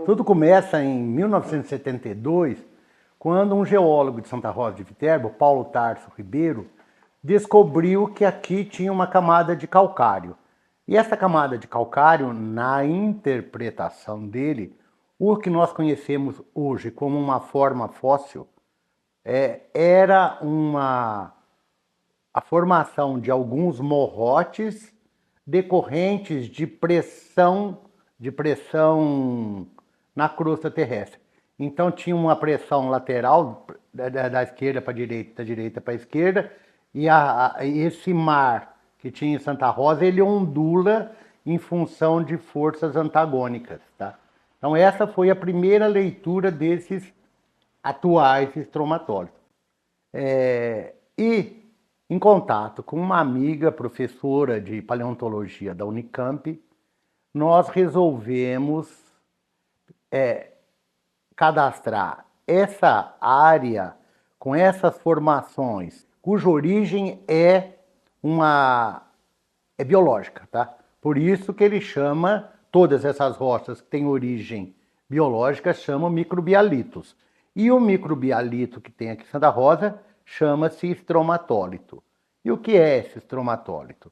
Tudo começa em 1972, quando um geólogo de Santa Rosa de Viterbo, Paulo Tarso Ribeiro, descobriu que aqui tinha uma camada de calcário. E essa camada de calcário, na interpretação dele, o que nós conhecemos hoje como uma forma fóssil, era a formação de alguns morrotes decorrentes de pressão na crosta terrestre. Então tinha uma pressão lateral da esquerda para a direita, da direita para a esquerda, e esse mar que tinha em Santa Rosa, ele ondula em função de forças antagônicas, tá? Então essa foi a primeira leitura desses atuais estromatólitos. E em contato com uma amiga professora de paleontologia da Unicamp, nós resolvemos cadastrar essa área com essas formações, cuja origem é biológica, tá? Por isso que ele chama todas essas rochas que têm origem biológica, chamam microbialitos. E o microbialito que tem aqui em Santa Rosa chama-se estromatólito. E o que é esse estromatólito?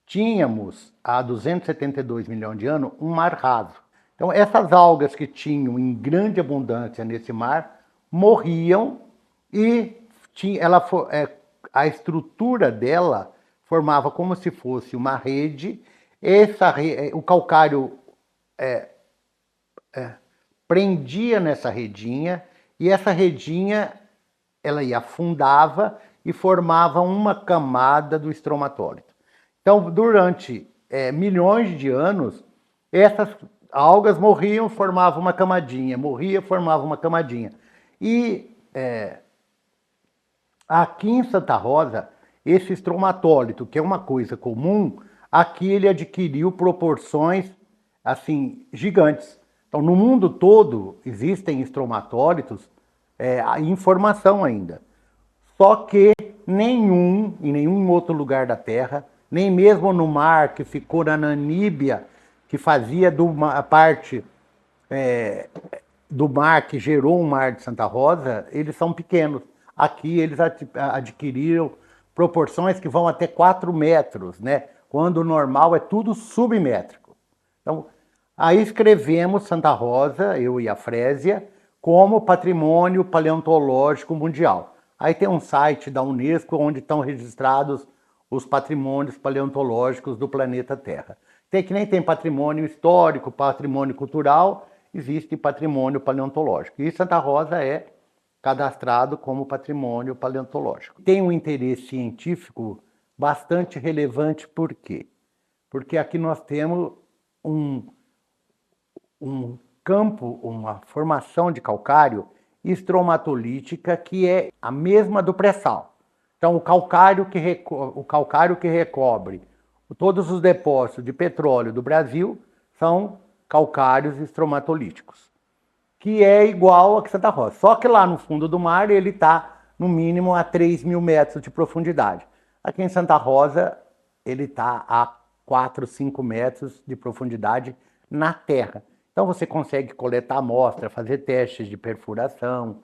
Tínhamos, há 272 milhões de anos, um mar raso. Então, essas algas que tinham em grande abundância nesse mar morriam e a estrutura dela formava como se fosse uma rede. O calcário prendia nessa redinha, e essa redinha ela afundava e formava uma camada do estromatólito. Então, durante milhões de anos, essas algas morriam, formavam uma camadinha, formava uma camadinha. E aqui em Santa Rosa, esse estromatólito, que é uma coisa comum, aqui ele adquiriu proporções assim gigantes. Então, no mundo todo existem estromatólitos em formação ainda. Só que em nenhum outro lugar da Terra, nem mesmo no mar que ficou na Namíbia, que fazia a parte do mar que gerou o mar de Santa Rosa, eles são pequenos. Aqui eles adquiriram proporções que vão até 4 metros, né? Quando o normal é tudo submétrico. Então, aí escrevemos Santa Rosa, eu e a Frésia, como patrimônio paleontológico mundial. Aí tem um site da Unesco onde estão registrados os patrimônios paleontológicos do planeta Terra. Que nem tem patrimônio histórico, patrimônio cultural, existe patrimônio paleontológico. E Santa Rosa é cadastrado como patrimônio paleontológico. Tem um interesse científico bastante relevante, por quê? Porque aqui nós temos um campo, uma formação de calcário estromatolítica que é a mesma do pré-sal. Então, o calcário que recobre todos os depósitos de petróleo do Brasil são calcários estromatolíticos, que é igual a Santa Rosa. Só que lá no fundo do mar ele está no mínimo a 3.000 metros de profundidade. Aqui em Santa Rosa ele está a 4, 5 metros de profundidade na terra. Então você consegue coletar amostra, fazer testes de perfuração,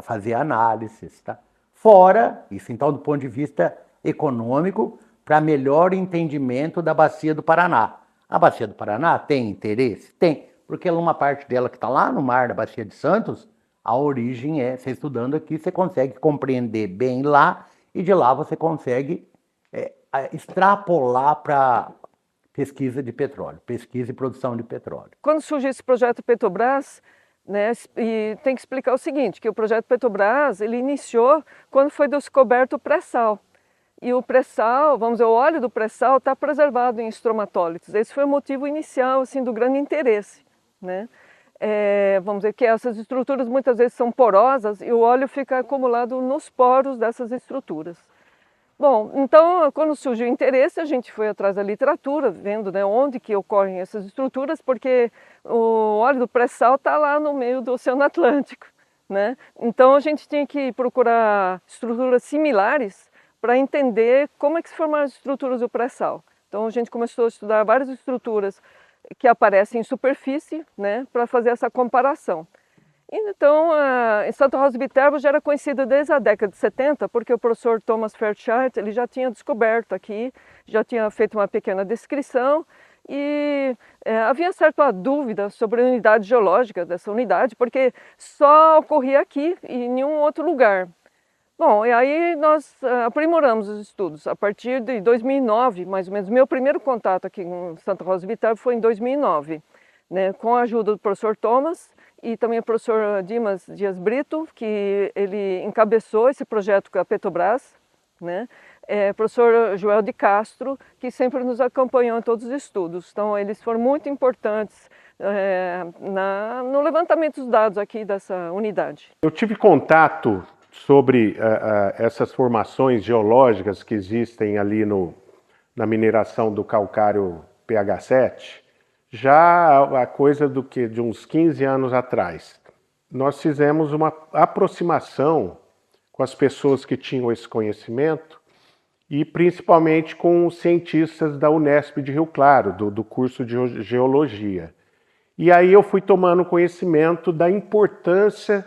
fazer análises, tá? Fora isso, então, do ponto de vista econômico, para melhor entendimento da Bacia do Paraná. A Bacia do Paraná tem interesse? Tem, porque uma parte dela que está lá no mar da Bacia de Santos, a origem você estudando aqui, você consegue compreender bem lá, e de lá você consegue extrapolar para pesquisa de petróleo, pesquisa e produção de petróleo. Quando surgiu esse projeto Petrobras, né, e tem que explicar o seguinte, que o projeto Petrobras ele iniciou quando foi descoberto o pré-sal. E o pré-sal, vamos dizer, o óleo do pré-sal está preservado em estromatólitos. Esse foi o motivo inicial assim, do grande interesse, né? Vamos dizer que essas estruturas muitas vezes são porosas e o óleo fica acumulado nos poros dessas estruturas. Bom, então quando surgiu o interesse, a gente foi atrás da literatura, vendo, né, onde que ocorrem essas estruturas, porque o óleo do pré-sal está lá no meio do Oceano Atlântico, né? Então a gente tinha que procurar estruturas similares para entender como é que se formaram as estruturas do pré-sal. Então a gente começou a estudar várias estruturas que aparecem em superfície, né, para fazer essa comparação. Então, em Santa Rosa de Viterbo já era conhecida desde a década de 70, porque o professor Thomas Fairchild ele já tinha descoberto aqui, já tinha feito uma pequena descrição e havia certa dúvida sobre a unidade geológica dessa unidade, porque só ocorria aqui e em nenhum outro lugar. Bom, e aí nós aprimoramos os estudos. A partir de 2009, mais ou menos, meu primeiro contato aqui com Santa Rosa de Viterbo foi em 2009, né, com a ajuda do professor Thomas e também o professor Dimas Dias Brito, que ele encabeçou esse projeto com a Petrobras, né, professor Joel de Castro, que sempre nos acompanhou em todos os estudos. Então, eles foram muito importantes no levantamento dos dados aqui dessa unidade. Eu tive contato sobre essas formações geológicas que existem ali na mineração do calcário pH7, já a coisa de uns 15 anos atrás. Nós fizemos uma aproximação com as pessoas que tinham esse conhecimento e principalmente com os cientistas da Unesp de Rio Claro, do curso de Geologia. E aí eu fui tomando conhecimento da importância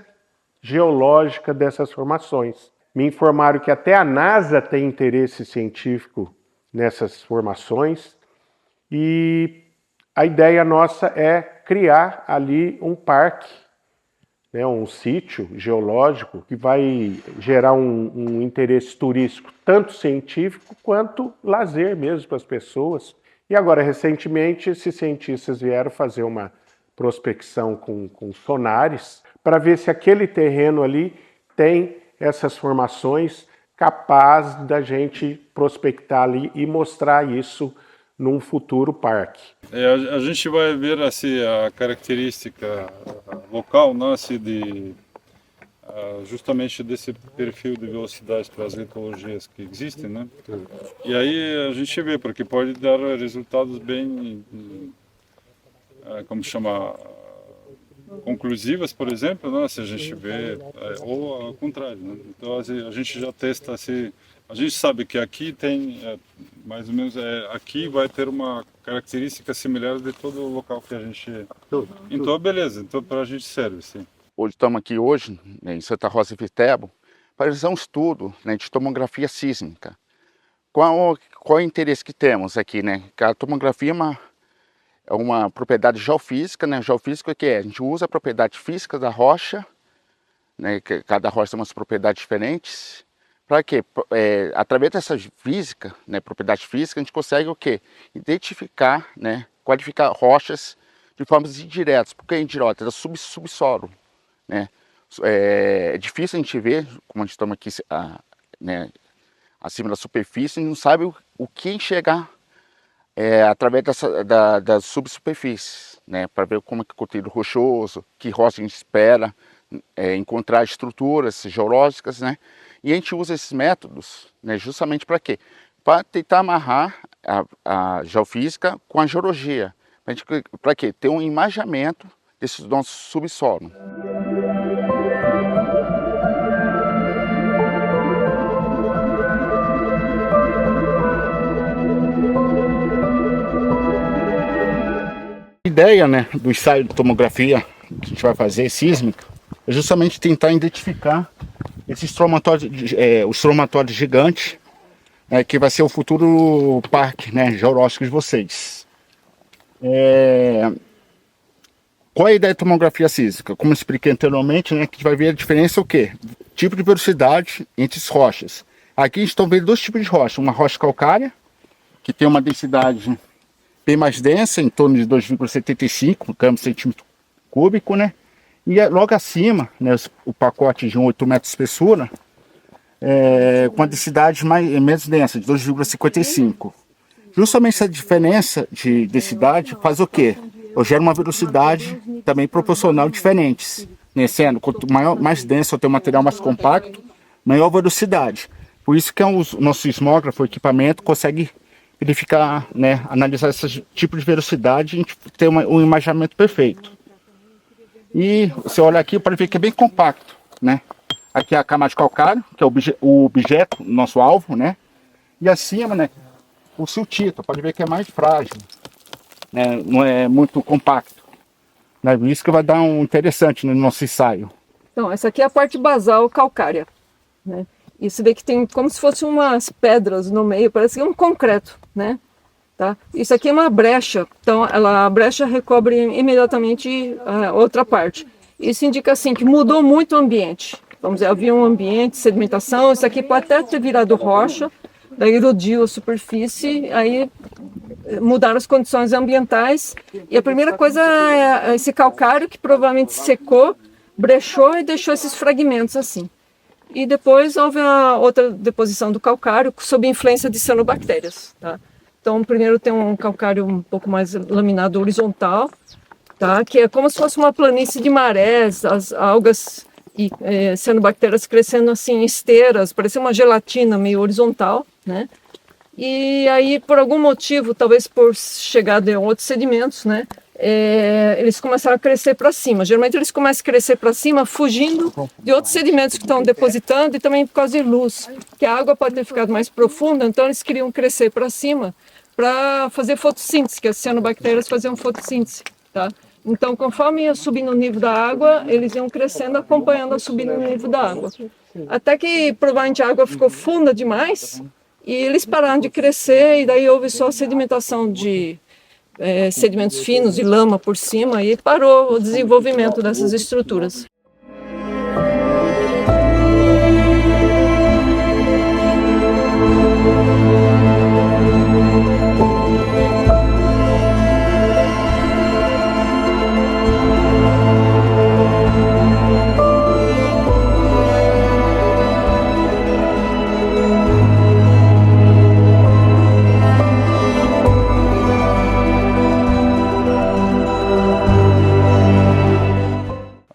geológica dessas formações. Me informaram que até a NASA tem interesse científico nessas formações e a ideia nossa é criar ali um parque, né, um sítio geológico que vai gerar um interesse turístico, tanto científico quanto lazer mesmo para as pessoas. E agora, recentemente, esses cientistas vieram fazer uma prospecção com sonares para ver se aquele terreno ali tem essas formações capazes da gente prospectar ali e mostrar isso num futuro parque. A gente vai ver assim, a característica local nasce justamente desse perfil de velocidade para as litologias que existem, né? E aí a gente vê, porque pode dar resultados bem, como chama, conclusivas, por exemplo, né? Se a gente vê, ou ao contrário, né? Então a gente já testa assim, a gente sabe que aqui tem, mais ou menos, aqui vai ter uma característica similar de todo o local que a gente... Então, beleza, então para a gente serve, sim. Hoje estamos aqui né, em Santa Rosa de Viterbo para realizar um estudo, né, de tomografia sísmica. Qual o interesse que temos aqui, né? A tomografia é uma propriedade geofísica, né? Geofísica que a gente usa a propriedade física da rocha, né? Cada rocha tem umas propriedades diferentes. Para quê? Através dessa física, né, propriedade física, a gente consegue o quê? Identificar, né, qualificar rochas de formas indiretas. Por que indiretas? É subsolo, né? É difícil a gente ver, como a gente estamos aqui, né, acima da superfície, a gente não sabe o que enxergar através das subsuperfícies, né, para ver como é que é o conteúdo rochoso, que rocha a gente espera, encontrar estruturas geológicas, né? E a gente usa esses métodos, né, justamente para quê? Para tentar amarrar a geofísica com a geologia. Para quê? Ter um imaginamento desse nosso subsolo. A ideia, né, do ensaio de tomografia que a gente vai fazer, sísmica, é justamente tentar identificar esses os traumatóides gigantes, que vai ser o futuro parque, né, geológico de vocês. Qual é a ideia de tomografia sísmica? Como eu expliquei anteriormente, né, que a gente vai ver a diferença o quê? Tipo de velocidade entre as rochas. Aqui a gente está vendo dois tipos de rocha. Uma rocha calcária, que tem uma densidade bem mais densa, em torno de 2,75 g/cm3, né? E logo acima, né, o pacote de 8 metros de espessura, com a densidade menos densa, de 2,55. Justamente essa diferença de densidade faz o quê? Eu gero uma velocidade também proporcional diferentes, né? Sendo quanto mais denso eu tenho um material mais compacto, maior velocidade. Por isso que o nosso sismógrafo, o equipamento, consegue verificar, né, analisar esse tipo de velocidade e a gente ter um imaginamento perfeito. E você olha aqui, pode ver que é bem compacto, né? Aqui é a camada de calcário, que é o objeto, nosso alvo, né? E acima, né, o siltito, pode ver que é mais frágil, né? Não é muito compacto. Né? Isso que vai dar um interessante no nosso ensaio. Então, essa aqui é a parte basal calcária, né? Isso daqui tem como se fossem umas pedras no meio, parece que é um concreto, né? Tá? Isso aqui é uma brecha, então a brecha recobre imediatamente a outra parte. Isso indica assim que mudou muito o ambiente. Vamos dizer, havia um ambiente, sedimentação, isso aqui pode até ter virado rocha, daí erodiu a superfície, aí mudaram as condições ambientais. E a primeira coisa é esse calcário que provavelmente secou, brechou e deixou esses fragmentos assim. E depois houve a outra deposição do calcário sob influência de cianobactérias, tá? Então, primeiro tem um calcário um pouco mais laminado horizontal, tá? Que é como se fosse uma planície de marés, as algas e cianobactérias crescendo assim em esteiras, parecia uma gelatina meio horizontal, né? E aí, por algum motivo, talvez por chegada em outros sedimentos, né? Eles começaram a crescer para cima. Geralmente eles começam a crescer para cima, fugindo de outros sedimentos que estão depositando e também por causa de luz, que a água pode ter ficado mais profunda, então eles queriam crescer para cima para fazer fotossíntese, que as cianobactérias faziam fotossíntese, tá? Então, conforme ia subindo o nível da água, eles iam crescendo, acompanhando a subida no nível da água. Até que provavelmente a água ficou funda demais e eles pararam de crescer e daí houve só sedimentação de sedimentos finos e lama por cima e parou o desenvolvimento dessas estruturas.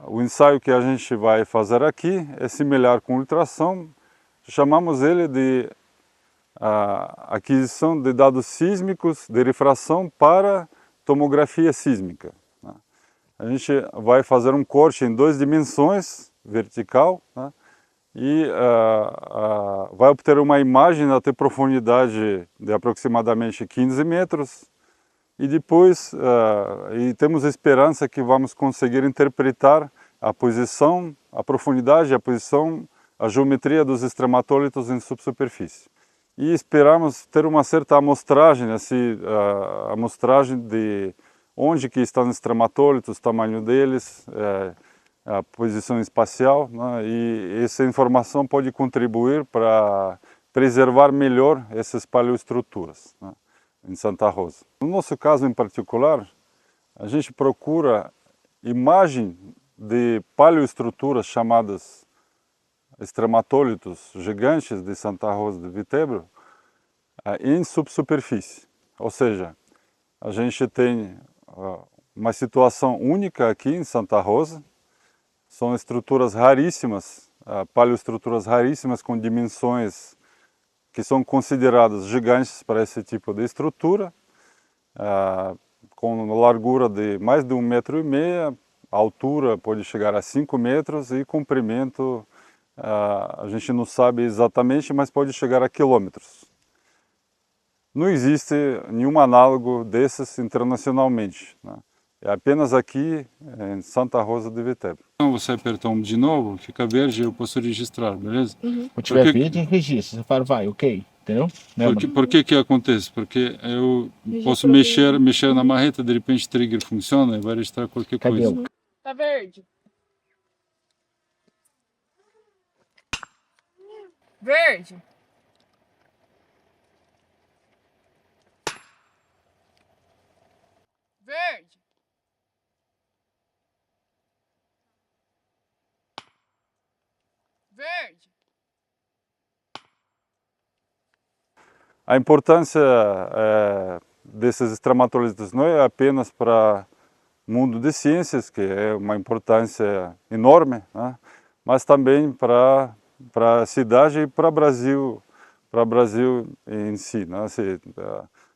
O ensaio que a gente vai fazer aqui é similar com ultrassom, chamamos ele de aquisição de dados sísmicos de refração para tomografia sísmica. A gente vai fazer um corte em 2 dimensões, vertical, e vai obter uma imagem até profundidade de aproximadamente 15 metros, e depois e temos esperança que vamos conseguir interpretar a posição, a profundidade, a posição, a geometria dos extrematólitos em subsuperfície. E esperamos ter uma certa amostragem, assim, amostragem de onde que estão os extrematólitos, o tamanho deles, a posição espacial, né? E essa informação pode contribuir para preservar melhor essas paleoestruturas, né, em Santa Rosa. No nosso caso em particular, a gente procura imagem de paleoestruturas chamadas extrematólitos gigantes de Santa Rosa de Vitebro em subsuperfície. Ou seja, a gente tem uma situação única aqui em Santa Rosa. São estruturas raríssimas, paleoestruturas raríssimas com dimensões que são consideradas gigantes para esse tipo de estrutura, com largura de mais de 1,5 metro, a altura pode chegar a 5 metros e comprimento a gente não sabe exatamente, mas pode chegar a quilômetros. Não existe nenhum análogo desses internacionalmente, né? É apenas aqui em Santa Rosa de Vitebro. Então você apertar de novo, fica verde, eu posso registrar, beleza? Se tiver verde, registra. Você fala, vai, ok, entendeu? Por que acontece? Porque eu posso mexer na marreta, de repente o trigger funciona e vai registrar qualquer coisa. Tá verde. Verde. Verde. Verde. A importância desses extrematolitos não é apenas para o mundo de ciências, que é uma importância enorme, né? Mas também para a cidade e para o Brasil em si, né?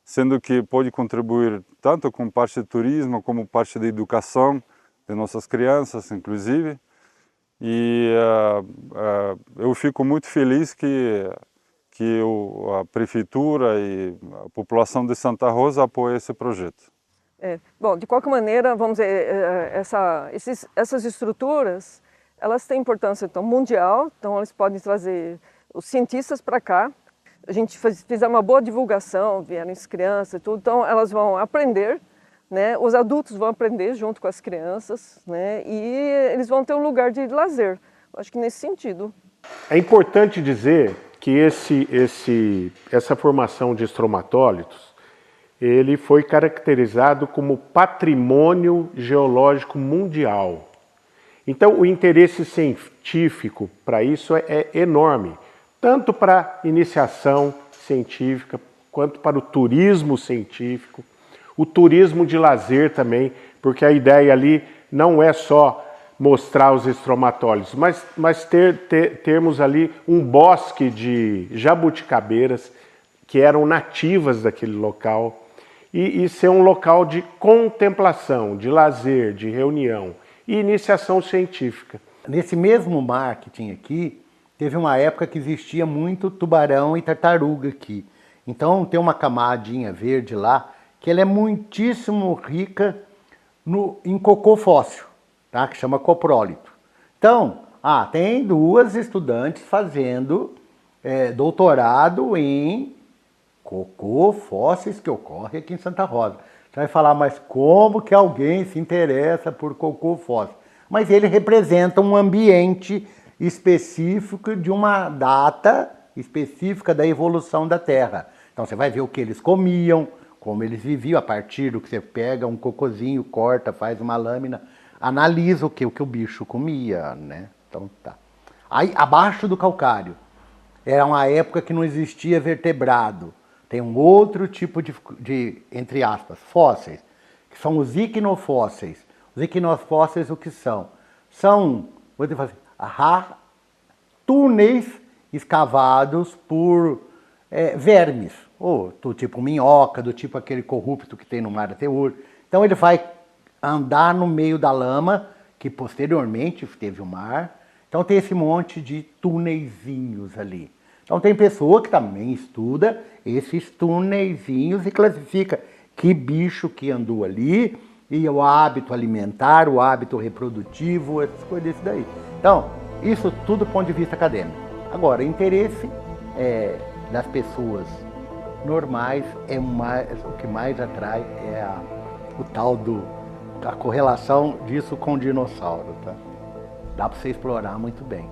Sendo que pode contribuir tanto com parte de turismo como parte de educação de nossas crianças, inclusive. E eu fico muito feliz que a prefeitura e a população de Santa Rosa apoiem esse projeto. Bom, de qualquer maneira, vamos dizer, essas estruturas, elas têm importância então, mundial, então eles podem trazer os cientistas para cá. A gente fez uma boa divulgação, vieram as crianças e tudo, então elas vão aprender, né? Os adultos vão aprender junto com as crianças, né? E eles vão ter um lugar de lazer, acho que nesse sentido. É importante dizer que essa formação de estromatólitos, ele foi caracterizado como patrimônio geológico mundial. Então o interesse científico para isso é enorme, tanto para a iniciação científica, quanto para o turismo científico, o turismo de lazer também, porque a ideia ali não é só mostrar os estromatólitos, mas termos ali um bosque de jabuticabeiras que eram nativas daquele local e ser um local de contemplação, de lazer, de reunião e iniciação científica. Nesse mesmo mar que tinha aqui, teve uma época que existia muito tubarão e tartaruga aqui. Então tem uma camadinha verde lá que ela é muitíssimo rica em cocô fóssil, tá? Que chama coprólito. Então, tem duas estudantes fazendo doutorado em cocô fósseis que ocorre aqui em Santa Rosa. Você vai falar, mas como que alguém se interessa por cocô fóssil? Mas ele representa um ambiente específico de uma data específica da evolução da Terra. Então você vai ver o que eles comiam, como eles viviam, a partir do que você pega um cocôzinho, corta, faz uma lâmina, analisa o que o bicho comia, né? Então tá. Aí abaixo do calcário, era uma época que não existia vertebrado. Tem um outro tipo de entre aspas, fósseis, que são os iquinofósseis. Os iquinofósseis o que são? São, vou dizer assim, túneis escavados por vermes, ou do tipo minhoca, do tipo aquele corrupto que tem no mar até hoje. Então ele vai andar no meio da lama, que posteriormente teve o mar. Então tem esse monte de túneizinhos ali. Então tem pessoa que também estuda esses túneizinhos e classifica que bicho que andou ali, e o hábito alimentar, o hábito reprodutivo, essas coisas desse daí. Então, isso tudo do ponto de vista acadêmico. Agora, interesse das pessoas normais o que mais atrai o tal a correlação disso com o dinossauro, tá? Dá para você explorar muito bem.